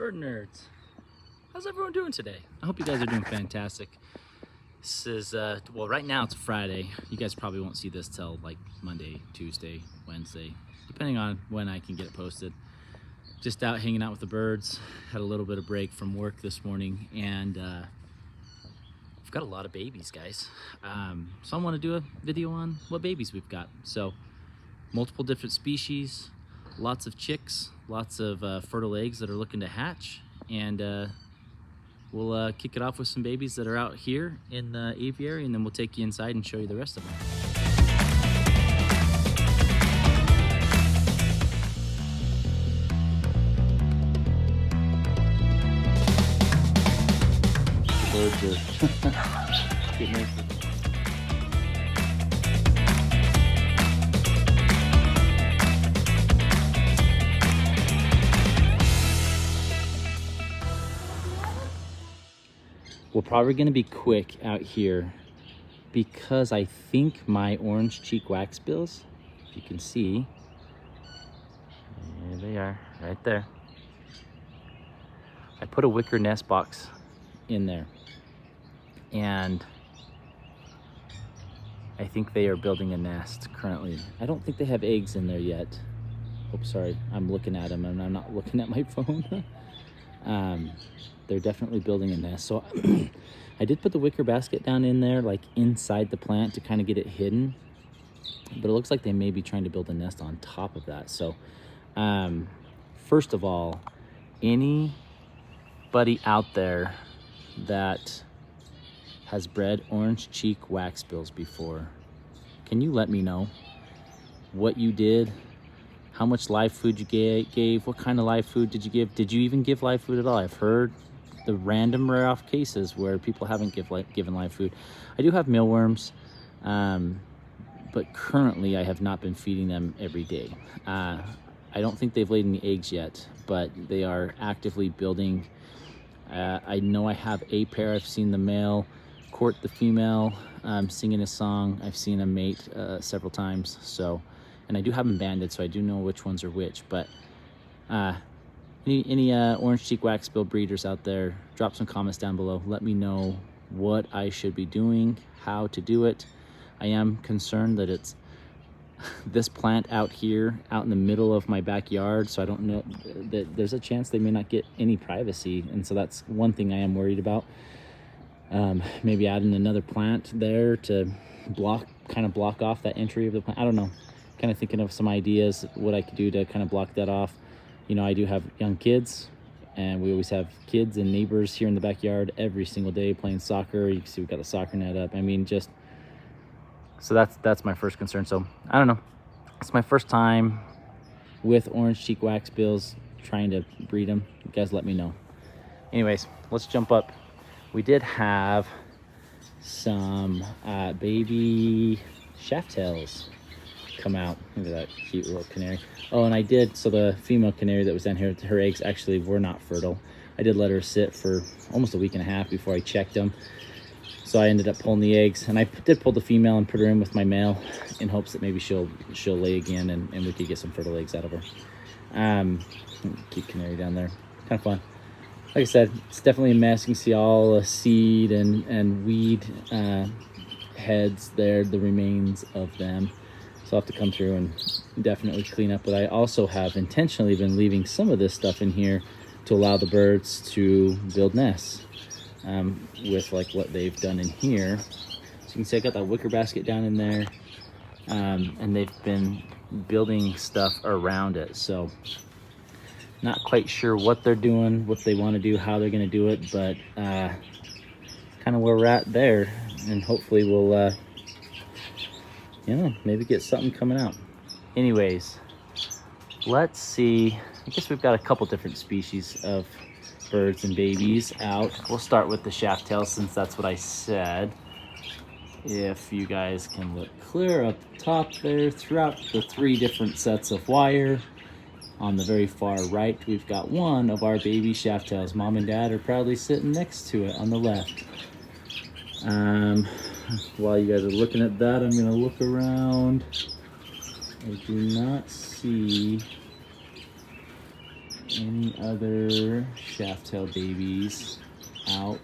Bird nerds, how's everyone doing today? I hope you guys are doing fantastic. This is, well, right now it's Friday. You guys probably won't see this till like Monday, Tuesday, Wednesday, depending on when I can get it posted. Just out hanging out with the birds. Had a little bit of break from work this morning, and we've got a lot of babies, guys. So I want to do a video on what babies we've got. So multiple different species, lots of chicks, lots of fertile eggs that are looking to hatch, and we'll kick it off with some babies that are out here in the aviary, and then we'll take you inside and show you the rest of them. Birds are getting nice. We're probably going to be quick out here because I think my orange cheek waxbills, if you can see, there they are, right there. I put a wicker nest box in there, and I think they are building a nest currently. I don't think they have eggs in there yet. Oops, sorry, I'm looking at them and I'm not looking at my phone. They're definitely building a nest. So I did put the wicker basket down in there, like inside the plant, to kind of get it hidden. But it looks like they may be trying to build a nest on top of that. So first of all, anybody out there that has bred orange cheek waxbills before, can you let me know what you did? How much live food you gave? What kind of live food did you give? Did you even give live food at all? I've heard the random rare off cases where people haven't given live food. I do have mealworms, but currently I have not been feeding them every day. I don't think they've laid any eggs yet, but they are actively building. I know I have a pair. I've seen the male court the female, singing a song. I've seen them mate several times. So. And I do have them banded, so I do know which ones are which. But any orange cheek waxbill breeders out there, drop some comments down below. Let me know what I should be doing, how to do it. I am concerned that it's this plant out here, out in the middle of my backyard, so I don't know that there's a chance they may not get any privacy, and so that's one thing I am worried about. Maybe adding another plant there to kind of block off that entry of the plant. I don't know. Kind of thinking of some ideas what I could do to kind of block that off. You know, I do have young kids, and we always have kids and neighbors here in the backyard every single day playing soccer. You can see we've got a soccer net up. I mean, just so that's my first concern. So I don't know, it's my first time with orange cheek waxbills trying to breed them. You guys let me know. Anyways, let's jump up. We did have some baby shaft tails come out. Look at that cute little canary. Oh, and I did, so the female canary that was down here, her eggs actually were not fertile. I did let her sit for almost a week and a half before I checked them. So I ended up pulling the eggs, and I did pull the female and put her in with my male in hopes that maybe she'll lay again, and we could get some fertile eggs out of her. Cute canary down there, kind of fun. Like I said, it's definitely a mess. You can see all the seed and weed heads there, the remains of them. So I'll have to come through and definitely clean up. But I also have intentionally been leaving some of this stuff in here to allow the birds to build nests with like what they've done in here. So you can see I got that wicker basket down in there, and they've been building stuff around it. So not quite sure what they're doing, what they want to do, how they're going to do it, but kind of where we're at there, and hopefully we'll you know, maybe get something coming out. Anyways, let's see. I guess we've got a couple different species of birds and babies out. We'll start with the shaft tail, since that's what I said. If you guys can look clear up the top there, throughout the 3 different sets of wire, on the very far right, we've got one of our baby shaft tails. Mom and Dad are proudly sitting next to it on the left. While you guys are looking at that, I'm going to look around. I do not see any other shaft-tail babies out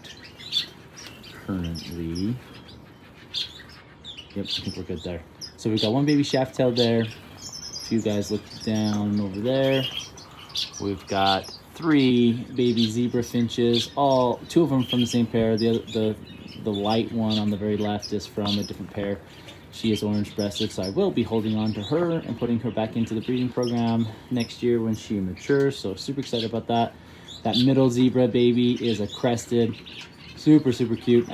currently. Yep, I think we're good there. So we've got one baby shaft-tail there. If you guys look down over there, we've got 3 baby zebra finches, two of them from the same pair. The light one on the very left is from a different pair. She is orange breasted, so I will be holding on to her and putting her back into the breeding program next year when she matures. So super excited about that. That middle zebra baby is a crested, super cute.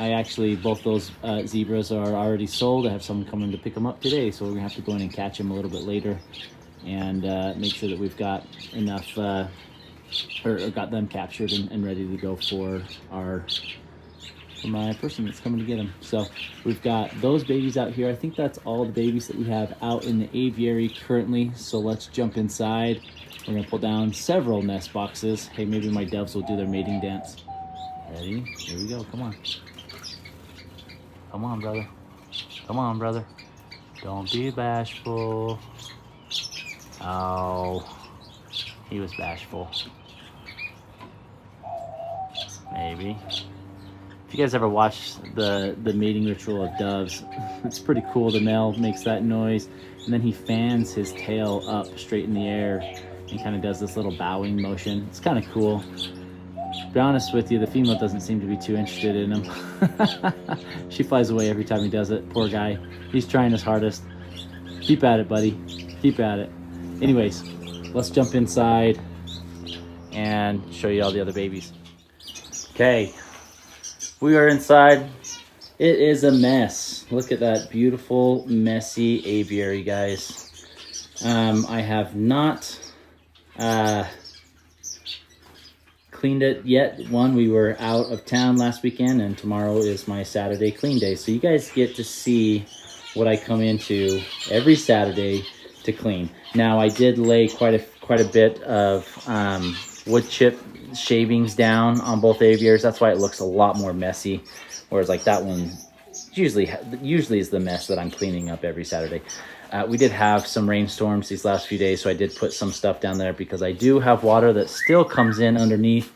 Both those zebras are already sold. I have someone coming to pick them up today, so we're gonna have to go in and catch them a little bit later and make sure that we've got enough or got them captured and ready to go for my person that's coming to get them. So we've got those babies out here. I think that's all the babies that we have out in the aviary currently. So let's jump inside. We're gonna pull down several nest boxes. Hey, maybe my doves will do their mating dance. Ready? Here we go. Come on. Come on, brother. Come on, brother. Don't be bashful. Oh, he was bashful. Maybe. If you guys ever watched the mating ritual of doves, it's pretty cool. The male makes that noise, and then he fans his tail up straight in the air and kind of does this little bowing motion. It's kind of cool. To be honest with you, the female doesn't seem to be too interested in him. She flies away every time he does it. Poor guy. He's trying his hardest. Keep at it, buddy. Keep at it. Anyways, let's jump inside and show you all the other babies. Okay, we are inside. It is a mess. Look at that beautiful, messy aviary, guys. I have not cleaned it yet. We were out of town last weekend, and tomorrow is my Saturday clean day. So you guys get to see what I come into every Saturday to clean. Now, I did lay quite a bit of wood chip shavings down on both aviaries. That's why it looks a lot more messy. Whereas like that one usually is the mess that I'm cleaning up every Saturday. We did have some rainstorms these last few days, so I did put some stuff down there because I do have water that still comes in underneath,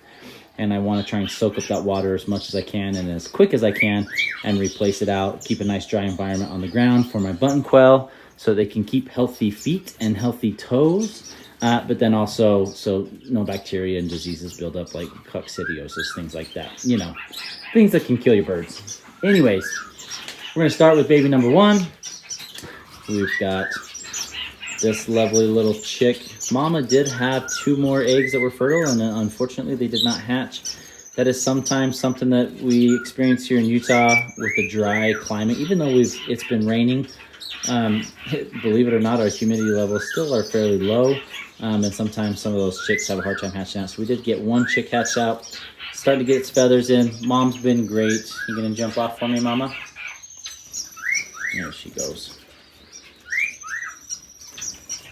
and I want to try and soak up that water as much as I can and as quick as I can and replace it out. Keep a nice dry environment on the ground for my button quail so they can keep healthy feet and healthy toes. But then also, so no bacteria and diseases build up like coccidiosis, things like that. You know, things that can kill your birds. Anyways, we're gonna start with baby number 1. We've got this lovely little chick. Mama did have 2 more eggs that were fertile, and unfortunately they did not hatch. That is sometimes something that we experience here in Utah with the dry climate. Even though it's been raining, believe it or not, our humidity levels still are fairly low. And sometimes some of those chicks have a hard time hatching out. So we did get 1 chick hatched out. Starting to get its feathers in. Mom's been great. You gonna jump off for me, Mama? There she goes.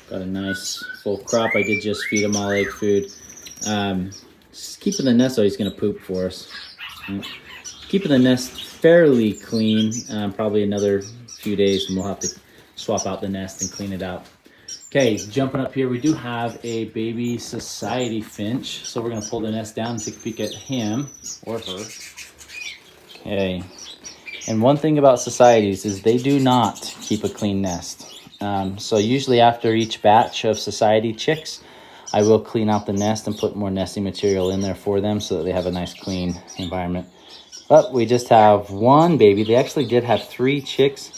Got a nice full crop. I did just feed him all egg food. Just keeping the nest, he's gonna poop for us. Keeping the nest fairly clean. Probably another few days and we'll have to swap out the nest and clean it out. Okay, jumping up here, we do have a baby society finch. So we're gonna pull the nest down and take a peek at him or her. Okay, and one thing about societies is they do not keep a clean nest. So usually after each batch of society chicks, I will clean out the nest and put more nesting material in there for them so that they have a nice clean environment. But we just have 1 baby. They actually did have 3 chicks.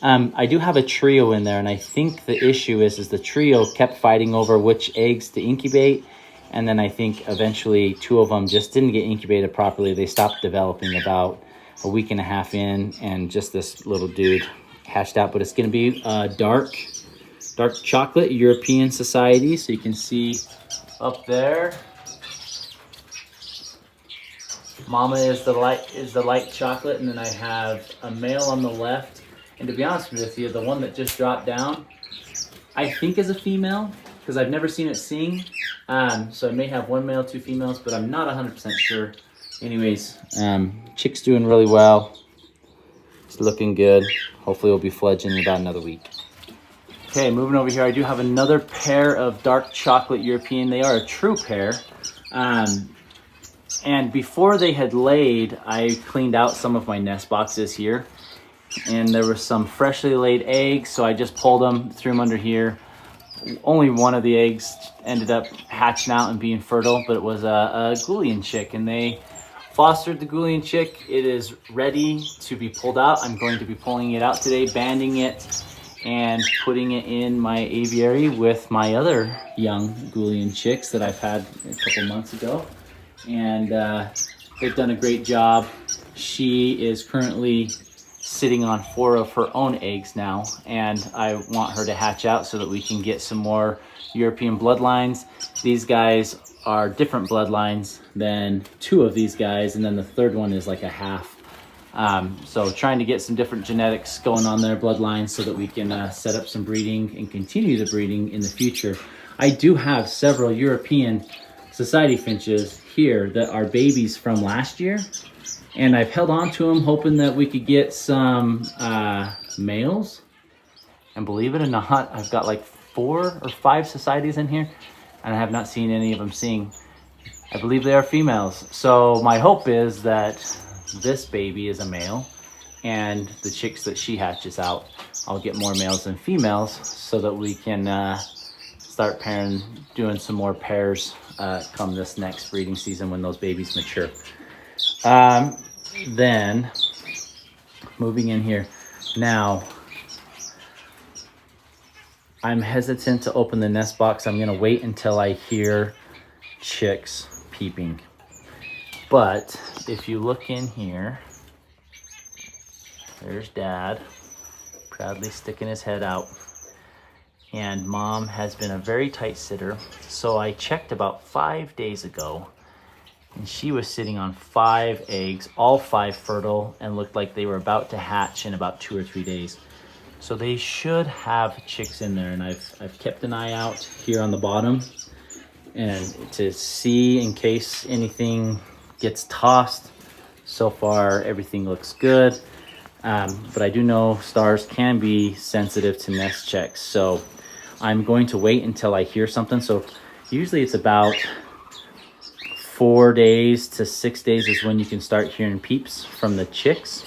I do have a trio in there, and I think the issue is the trio kept fighting over which eggs to incubate, and then I think eventually 2 of them just didn't get incubated properly. They stopped developing about a week and a half in, and just this little dude hatched out. But it's going to be dark chocolate European society, so you can see up there. Mama is the light chocolate, and then I have a male on the left. And to be honest with you, the one that just dropped down, I think is a female, because I've never seen it sing. So I may have 1 male, 2 females, but I'm not 100% sure. Anyways, chick's doing really well. It's looking good. Hopefully it'll be fledging in about another week. Okay, moving over here, I do have another pair of dark chocolate European. They are a true pair. And before they had laid, I cleaned out some of my nest boxes here. And there were some freshly laid eggs, so I just pulled them, threw them under here. Only one of the eggs ended up hatching out and being fertile, but it was a Goulian chick, and they fostered the Goulian chick. It is ready to be pulled out. I'm going to be pulling it out today, banding it, and putting it in my aviary with my other young Goulian chicks that I've had a couple months ago. And they've done a great job. She is currently sitting on 4 of her own eggs now, and I want her to hatch out so that we can get some more European bloodlines. These guys are different bloodlines than 2 of these guys, and then the third one is like a half. So trying to get some different genetics going on their bloodlines so that we can set up some breeding and continue the breeding in the future. I do have several European society finches here that are babies from last year, and I've held on to them hoping that we could get some males. And believe it or not, I've got like 4 or 5 societies in here, and I have not seen any of them sing. I believe they are females. So my hope is that this baby is a male, and the chicks that she hatches out, I'll get more males than females so that we can start pairing, doing some more pairs come this next breeding season when those babies mature. Then moving in here now, I'm hesitant to open the nest box. I'm gonna wait until I hear chicks peeping. But if you look in here, there's Dad proudly sticking his head out. And Mom has been a very tight sitter. So I checked about 5 days ago, and she was sitting on 5 eggs, all 5 fertile, and looked like they were about to hatch in about 2 or 3 days. So they should have chicks in there, and I've kept an eye out here on the bottom and to see in case anything gets tossed. So far everything looks good, but I do know stars can be sensitive to nest checks, so I'm going to wait until I hear something. So usually it's about 4 days to 6 days is when you can start hearing peeps from the chicks.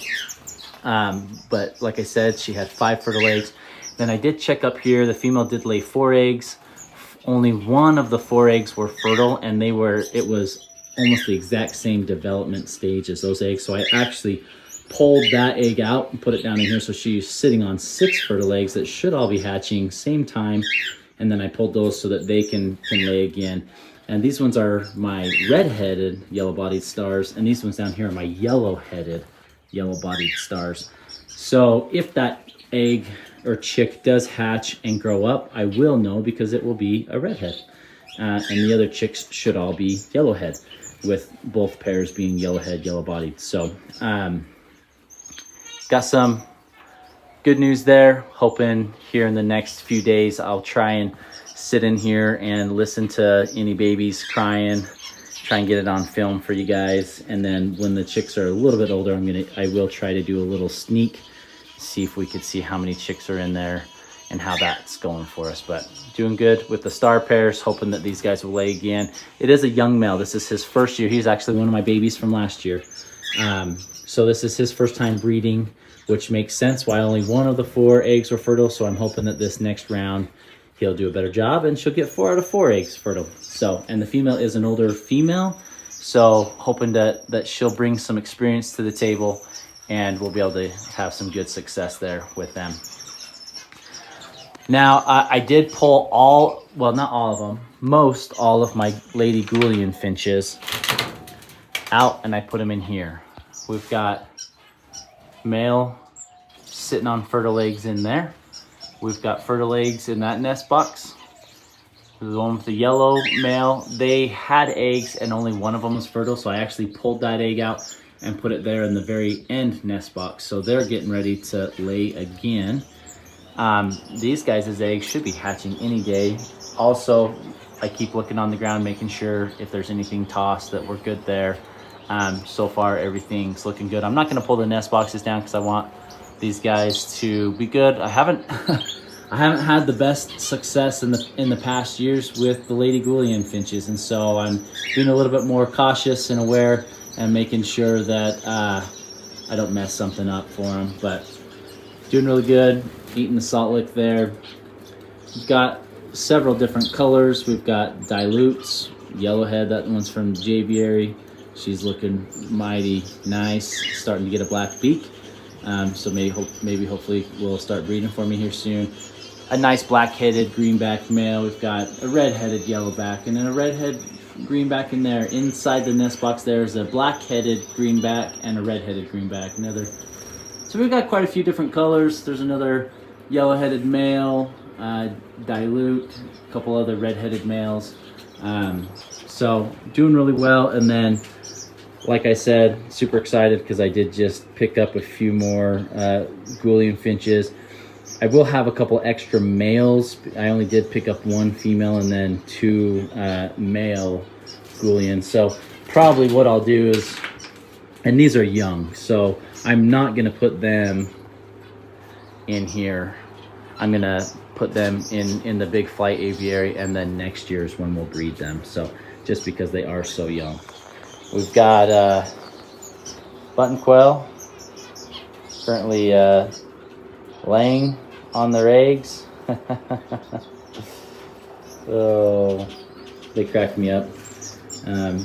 But like I said, she had 5 fertile eggs. Then I did check up here. The female did lay 4 eggs. Only 1 of the 4 eggs were fertile, and it was almost the exact same development stage as those eggs. So I actually pulled that egg out and put it down in here. So she's sitting on 6 fertile eggs that should all be hatching same time. And then I pulled those so that they can lay again. And these ones are my red-headed yellow-bodied stars, and these ones down here are my yellow-headed yellow-bodied stars. So if that egg or chick does hatch and grow up, I will know because it will be a redhead. And the other chicks should all be yellowhead, with both pairs being yellowhead, yellow-bodied. So got some good news there. Hoping here in the next few days I'll try and sit in here and listen to any babies crying, try and get it on film for you guys. And then when the chicks are a little bit older, I will try to do a little sneak, see if we could see how many chicks are in there and how that's going for us. But doing good with the star pairs, hoping that these guys will lay again. It is a young male. This is his first year. He's actually one of my babies from last year. So this is his first time breeding, which makes sense why only 1 of the 4 eggs were fertile. So I'm hoping that this next round he'll do a better job and she'll get 4 out of 4 eggs fertile. So, and the female is an older female, so hoping that she'll bring some experience to the table and we'll be able to have some good success there with them. Now, I did pull all, well, not all of them, most all of my Lady Goulian finches out, and I put them in here. We've got male sitting on fertile eggs in there. We've got fertile eggs in that nest box. The one with the yellow male, they had eggs and only 1 of them was fertile, so I actually pulled that egg out and put it there in the very end nest box. So they're getting ready to lay again. These guys' eggs should be hatching any day. Also, I keep looking on the ground, making sure if there's anything tossed that we're good there. So far, everything's looking good. I'm not gonna pull the nest boxes down because I want these guys to be good. I haven't I haven't had the best success in the past years with the Lady Gouldian finches, and so I'm being a little bit more cautious and aware and making sure that I don't mess something up for them. But doing really good, eating the salt lick there. We've got several different colors. We've got dilutes, yellowhead, that one's from the Javiary. She's looking mighty nice, starting to get a black beak. So hopefully will start breeding for me here soon. A nice black-headed greenback male. We've got a red-headed yellowback, and then a red-headed greenback in there. Inside the nest box there's a black-headed greenback and a red-headed greenback. So we've got quite a few different colors. There's another yellow-headed male, dilute, a couple other red-headed males. So doing really well. And then, like I said, super excited because I did just pick up a few more Gouldian finches. I will have a couple extra males. I only did pick up one female and then two male Gouldians. So probably what I'll do is, and these are young, so I'm not gonna put them in here. I'm gonna put them in the big flight aviary, and then next year is when we'll breed them. So just because they are so young. We've got button quail currently laying on their eggs. Oh, they cracked me up.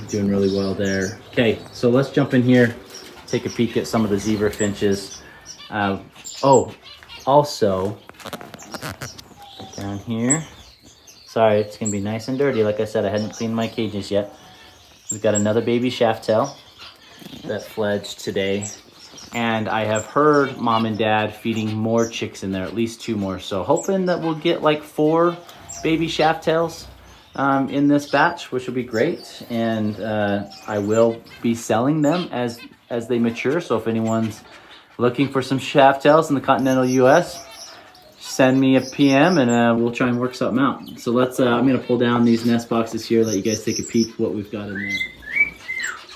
Doing really well there. Okay, so let's jump in here, take a peek at some of the zebra finches. Oh, also down here, sorry, it's gonna be nice and dirty. Like I said, I hadn't cleaned my cages yet. We've got another baby shaft-tail that fledged today. And I have heard mom and dad feeding more chicks in there, at least 2 more. So hoping that we'll get like 4 baby shaft-tails in this batch, which will be great. And I will be selling them as they mature. So if anyone's looking for some shaft-tails in the continental US, send me a PM and we'll try and work something out. So let's, I'm gonna pull down these nest boxes here, let you guys take a peek what we've got in there.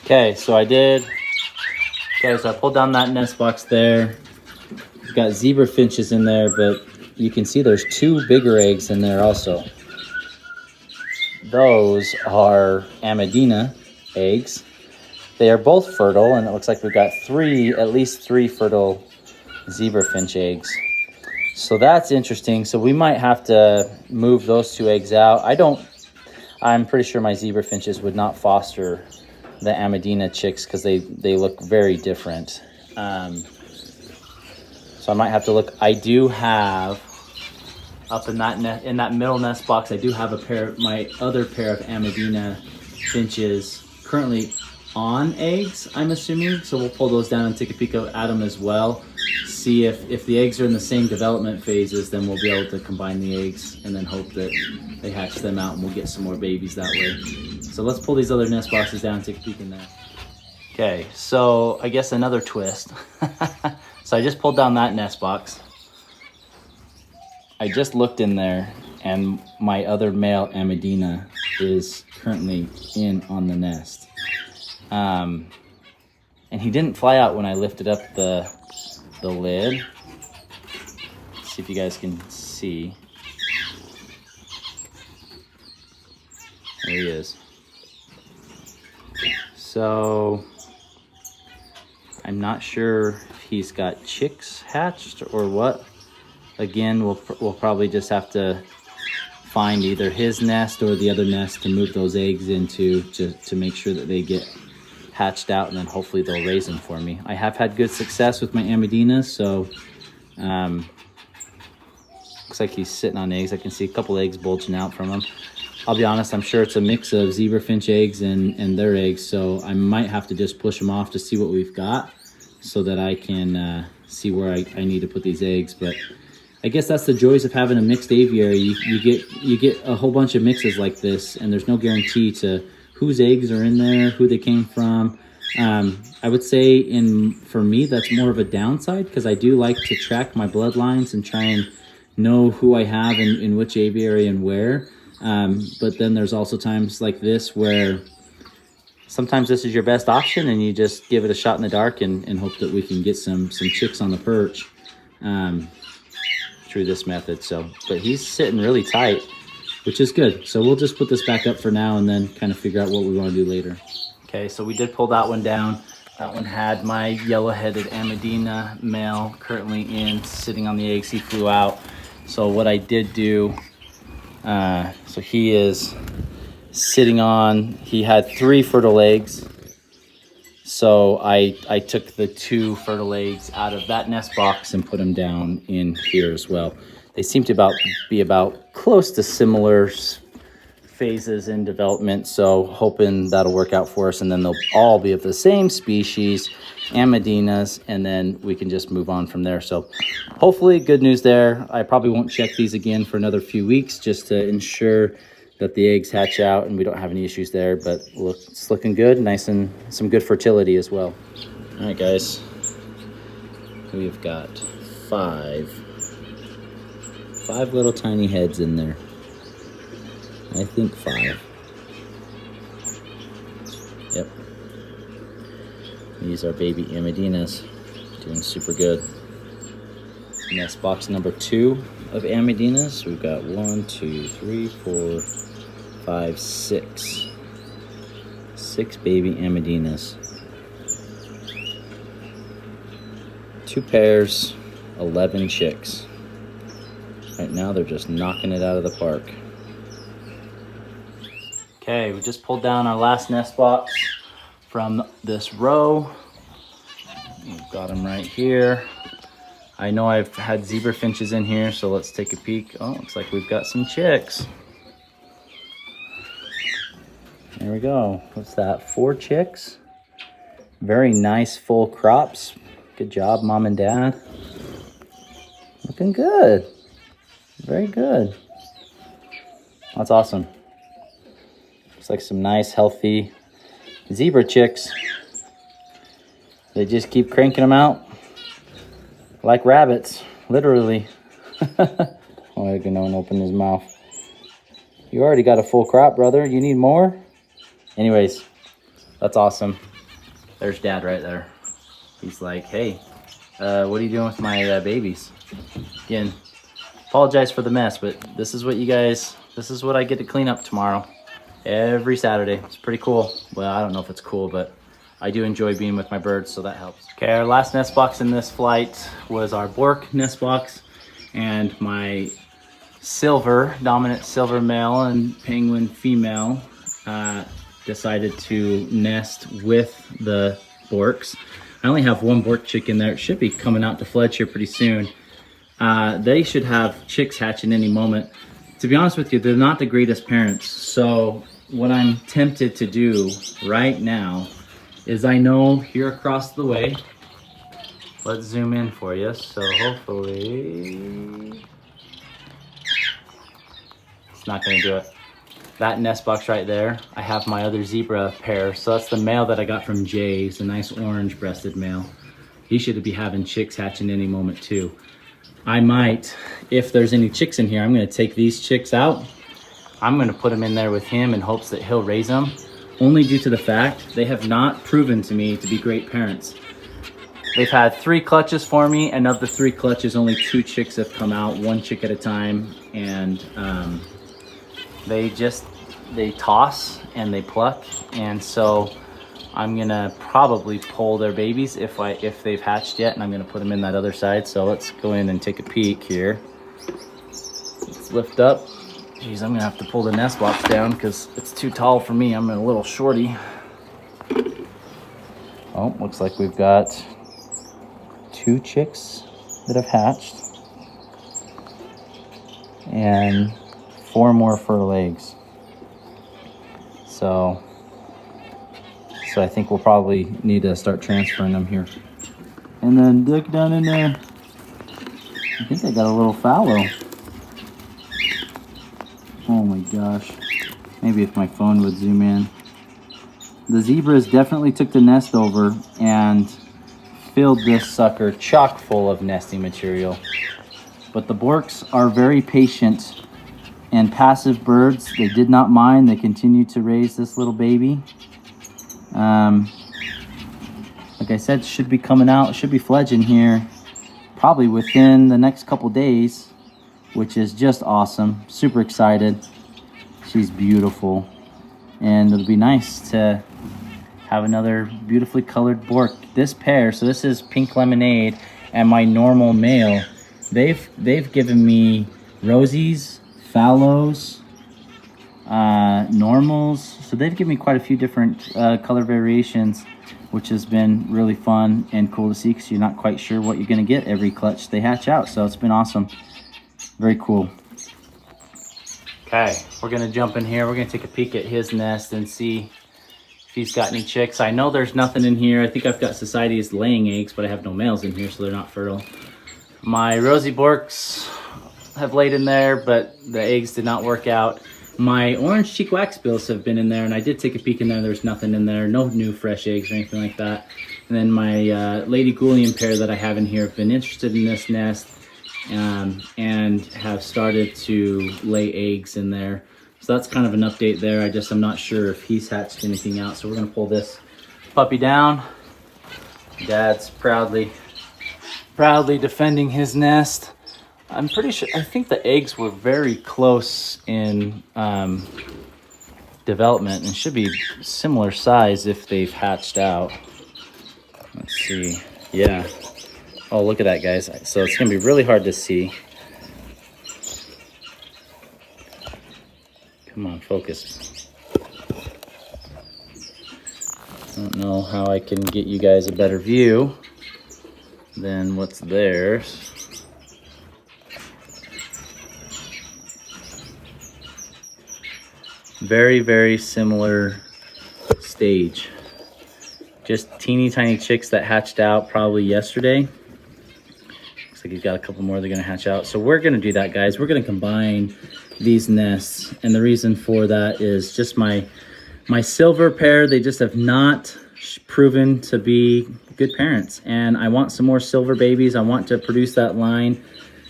Okay, so I pulled down that nest box there. We've got zebra finches in there, but you can see there's 2 bigger eggs in there also. Those are Amadina eggs. They are both fertile, and it looks like we've got at least three fertile zebra finch eggs. So that's interesting. So we might have to move those 2 eggs out. I'm pretty sure my zebra finches would not foster the Amadina chicks because they look very different. So I might have to look. I do have up in that middle nest box, I do have my other pair of Amadina finches currently on eggs, I'm assuming. So we'll pull those down and take a peek at them as well. See if the eggs are in the same development phases, then we'll be able to combine the eggs and then hope that they hatch them out and we'll get some more babies that way. So let's pull these other nest boxes down and take a peek in there. Okay, so I guess another twist. So I just pulled down that nest box. I just looked in there and my other male Amadina is currently in on the nest. And he didn't fly out when I lifted up the lid. Let's see if you guys can see. There he is. So I'm not sure if he's got chicks hatched or what. Again, we'll probably just have to find either his nest or the other nest to move those eggs into to make sure that they get hatched out, and then hopefully they'll raise them for me. I have had good success with my Amadinas, so looks like he's sitting on eggs. I can see a couple eggs bulging out from him. I'll be honest, I'm sure it's a mix of zebra finch eggs and their eggs, so I might have to just push them off to see what we've got so that I can see where I need to put these eggs. But I guess that's the joys of having a mixed aviary. You get a whole bunch of mixes like this, and there's no guarantee to whose eggs are in there, who they came from. I would say for me, that's more of a downside because I do like to track my bloodlines and try and know who I have in which aviary and where. But then there's also times like this where sometimes this is your best option and you just give it a shot in the dark and hope that we can get some chicks on the perch. through this method. So, but he's sitting really tight, which is good. So we'll just put this back up for now and then kind of figure out what we want to do later. Okay, so we did pull that one down. That one had my yellow-headed Amadina male currently in, sitting on the eggs. He flew out. So what I did do, so he is sitting on, he had 3 fertile eggs. So I took the 2 fertile eggs out of that nest box and put them down in here as well. They seem to be about close to similar phases in development, so hoping that'll work out for us, and then they'll all be of the same species, Amadinas, and then we can just move on from there. So hopefully good news there. I probably won't check these again for another few weeks just to ensure that the eggs hatch out and we don't have any issues there, but it's looking good, nice, and some good fertility as well. All right, guys, we've got five little tiny heads in there. I think 5. Yep. These are baby Amadinas, doing super good. Nest box number 2 of Amadinas. We've got 1, 2, 3, 4, 5, 6. 6 baby Amadinas. 2 pairs, 11 chicks. Right now they're just knocking it out of the park. Okay, we just pulled down our last nest box from this row. We've got them right here. I know I've had zebra finches in here, so let's take a peek. Oh, looks like we've got some chicks. There we go. What's that? 4 chicks. Very nice full crops. Good job, Mom and Dad. Looking good. Very good. That's awesome. Looks like some nice, healthy zebra chicks. They just keep cranking them out like rabbits, literally. Oh, I can open his mouth. You already got a full crop, brother. You need more? Anyways, that's awesome. There's Dad right there. He's like, hey, what are you doing with my babies? Again, apologize for the mess, but this is what this is what I get to clean up tomorrow. Every Saturday. It's pretty cool. Well, I don't know if it's cool, but I do enjoy being with my birds, so that helps. Okay, our last nest box in this flight was our Bork nest box, and my dominant silver male and penguin female decided to nest with the Borks. I only have 1 Bork chick in there. It should be coming out to fledge here pretty soon. They should have chicks hatching any moment. To be honest with you, they're not the greatest parents. So what I'm tempted to do right now is, I know here across the way, let's zoom in for you. So hopefully, it's not gonna do it. That nest box right there, I have my other zebra pair. So that's the male that I got from Jay. It's a nice orange breasted male. He should be having chicks hatching any moment too. I might, if there's any chicks in here, I'm gonna take these chicks out. I'm gonna put them in there with him in hopes that he'll raise them, only due to the fact they have not proven to me to be great parents. They've had 3 clutches for me, and of the 3 clutches, only 2 chicks have come out, 1 chick at a time, and they toss and they pluck, and so I'm gonna probably pull their babies if they've hatched yet, and I'm gonna put them in that other side. So let's go in and take a peek here. Let's lift up. Geez, I'm gonna have to pull the nest box down because it's too tall for me. I'm a little shorty. Oh, looks like we've got 2 chicks that have hatched and 4 more fertile eggs. So I think we'll probably need to start transferring them here. And then look down in there. I think I got a little fallow. Oh my gosh. Maybe if my phone would zoom in. The zebras definitely took the nest over and filled this sucker chock full of nesting material. But the Borks are very patient and passive birds. They did not mind. They continued to raise this little baby. Like I said, should be coming out, should be fledging here probably within the next couple days. which is just awesome. Super excited. She's beautiful. And it'll be nice to have another beautifully colored bork. This pair, so this is Pink Lemonade and my normal male, they've given me rosies, fallows, normals. So they've given me quite a few different color variations, which has been really fun and cool to see, because you're not quite sure what you're going to get every clutch they hatch out. So it's been awesome. Very cool. Okay, we're going to jump in here. We're going to take a peek at his nest and see if he's got any chicks. I know there's nothing in here. I think I've got societies laying eggs, but I have no males in here, so they're not fertile. My rosy borks have laid in there, but the eggs did not work out. My orange cheek wax bills have been in there, and I did take a peek in there. There's nothing in there, no new fresh eggs or anything like that. And then my Lady Goulian pair that I have in here have been interested in this nest, and have started to lay eggs in there. So that's kind of an update there. I'm not sure if he's hatched anything out. So we're gonna pull this puppy down. Dad's proudly defending his nest. I'm pretty sure, I think the eggs were very close in development and should be similar size if they've hatched out. Let's see, yeah. Oh, look at that, guys. So it's gonna be really hard to see. Come on, focus. I don't know how I can get you guys a better view than what's theirs. Very, very similar stage. Just teeny tiny chicks that hatched out probably yesterday. Looks like he's got a couple more they're gonna hatch out. So we're gonna do that, guys. We're gonna combine these nests. And the reason for that is just my silver pair, they just have not proven to be good parents. And I want some more silver babies. I want to produce that line.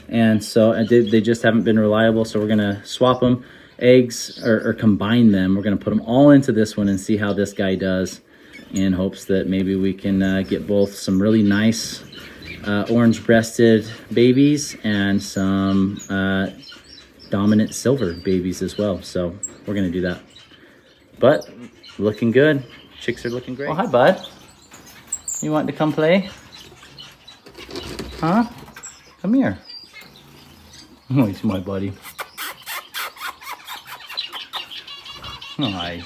And so they just haven't been reliable. So we're gonna swap them. Eggs or combine them. We're going to put them all into this one and see how this guy does, in hopes that maybe we can get both some really nice orange breasted babies and some dominant silver babies as well. So we're going to do that. But looking good. Chicks are looking great. Oh, hi, bud. You want to come play? Huh? Come here. Oh, he's my buddy. Hi.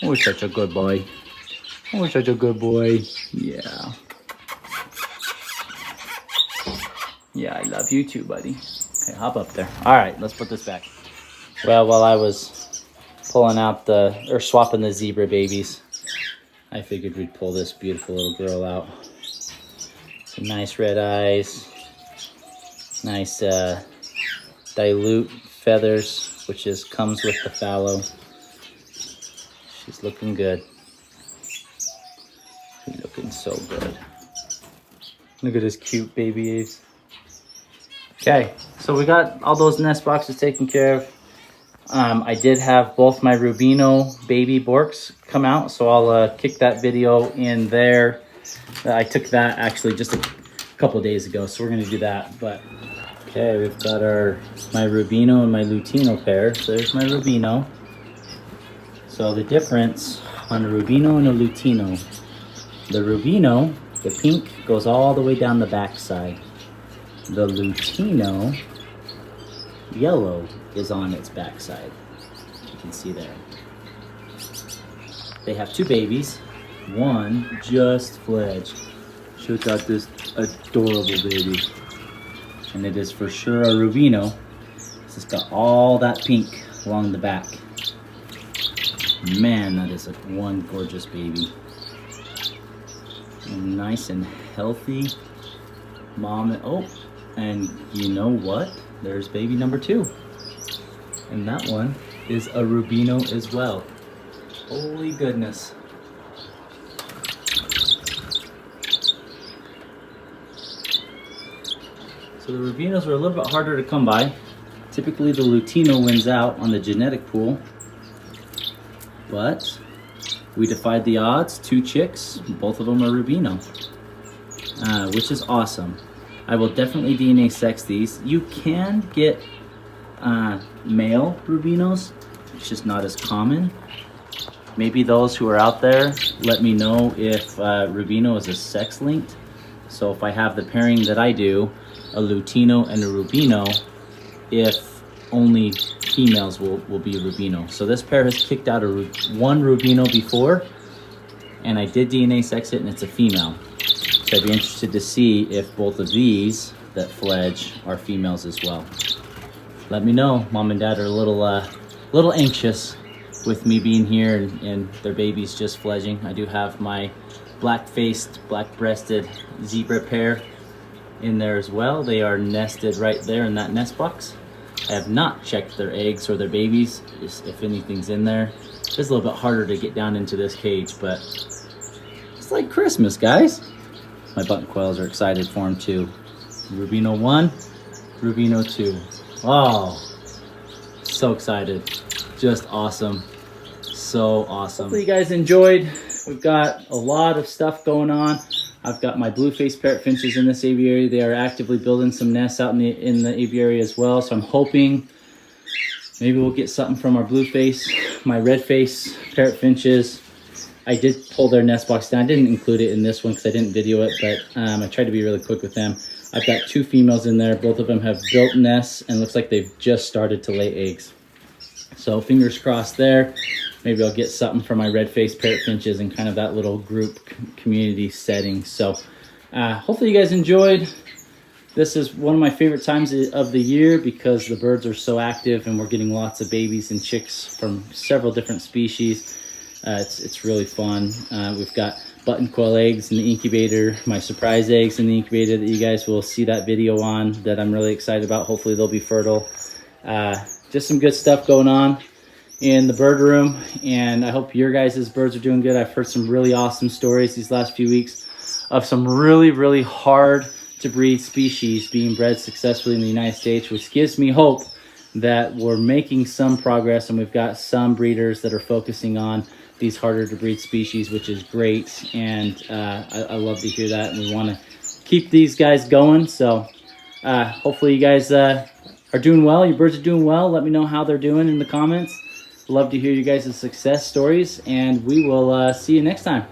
Oh, such a good boy. Oh, such a good boy. Yeah. Yeah, I love you too, buddy. Okay, hop up there. All right, let's put this back. Well, while I was pulling out swapping the zebra babies, I figured we'd pull this beautiful little girl out. Some nice red eyes. Nice dilute feathers, which comes with the fallow. She's looking good. She's looking so good. Look at his cute baby ears. Okay, so we got all those nest boxes taken care of. I did have both my Rubino baby borks come out, so I'll kick that video in there. I took that actually just a couple of days ago, so we're gonna do that. But okay, we've got my Rubino and my Lutino pair. So there's my Rubino. So the difference on a Rubino and a Lutino, the Rubino, the pink, goes all the way down the back side. The Lutino, yellow, is on its back side. You can see there. They have two babies. One just fledged. Check out this adorable baby. And it is for sure a Rubino. It's got all that pink along the back. Man, that is one gorgeous baby. And nice and healthy mom. And you know what? There's baby number 2. And that one is a Rubino as well. Holy goodness. So the Rubinos are a little bit harder to come by. Typically the Lutino wins out on the genetic pool. But we defied the odds. 2 chicks, both of them are Rubino, which is awesome. I will definitely DNA sex these. You can get male rubinos, it's just not as common. Maybe those who are out there, let me know if rubino is a sex linked. So if I have the pairing that I do, a lutino and a rubino, if only females will be rubino. So this pair has kicked out one rubino before, and I did DNA sex it, and it's a female. So I'd be interested to see if both of these that fledge are females as well. Let me know. Mom and Dad are a little anxious with me being here and their babies just fledging. I do have my black-faced, black-breasted zebra pair in there as well. They are nested right there in that nest box. I have not checked their eggs or their babies, if anything's in there. It's a little bit harder to get down into this cage, but it's like Christmas, guys. My button quails are excited for them too. Rubino 1, Rubino 2. Oh, so excited. Just awesome. So awesome. Hopefully you guys enjoyed. We've got a lot of stuff going on. I've got my blue-faced parrot finches in this aviary. They are actively building some nests out in the aviary as well. So I'm hoping maybe we'll get something from our blue-face, my red-face parrot finches. I did pull their nest box down. I didn't include it in this one because I didn't video it, but I tried to be really quick with them. I've got 2 females in there. Both of them have built nests and looks like they've just started to lay eggs. So fingers crossed there. Maybe I'll get something from my red-faced parrot finches in kind of that little group community setting. So hopefully you guys enjoyed. This is one of my favorite times of the year because the birds are so active and we're getting lots of babies and chicks from several different species. It's really fun. We've got button quail eggs in the incubator, my surprise eggs in the incubator that you guys will see that video on that I'm really excited about. Hopefully they'll be fertile. Just some good stuff going on in the bird room, and I hope your guys' birds are doing good. I've heard some really awesome stories these last few weeks of some really hard to breed species being bred successfully in the United States, which gives me hope that we're making some progress and we've got some breeders that are focusing on these harder to breed species, which is great. And I love to hear that, and we want to keep these guys going. So hopefully you guys are doing well. Your birds are doing well. Let me know how they're doing in the comments. Love to hear you guys' success stories, and we will see you next time.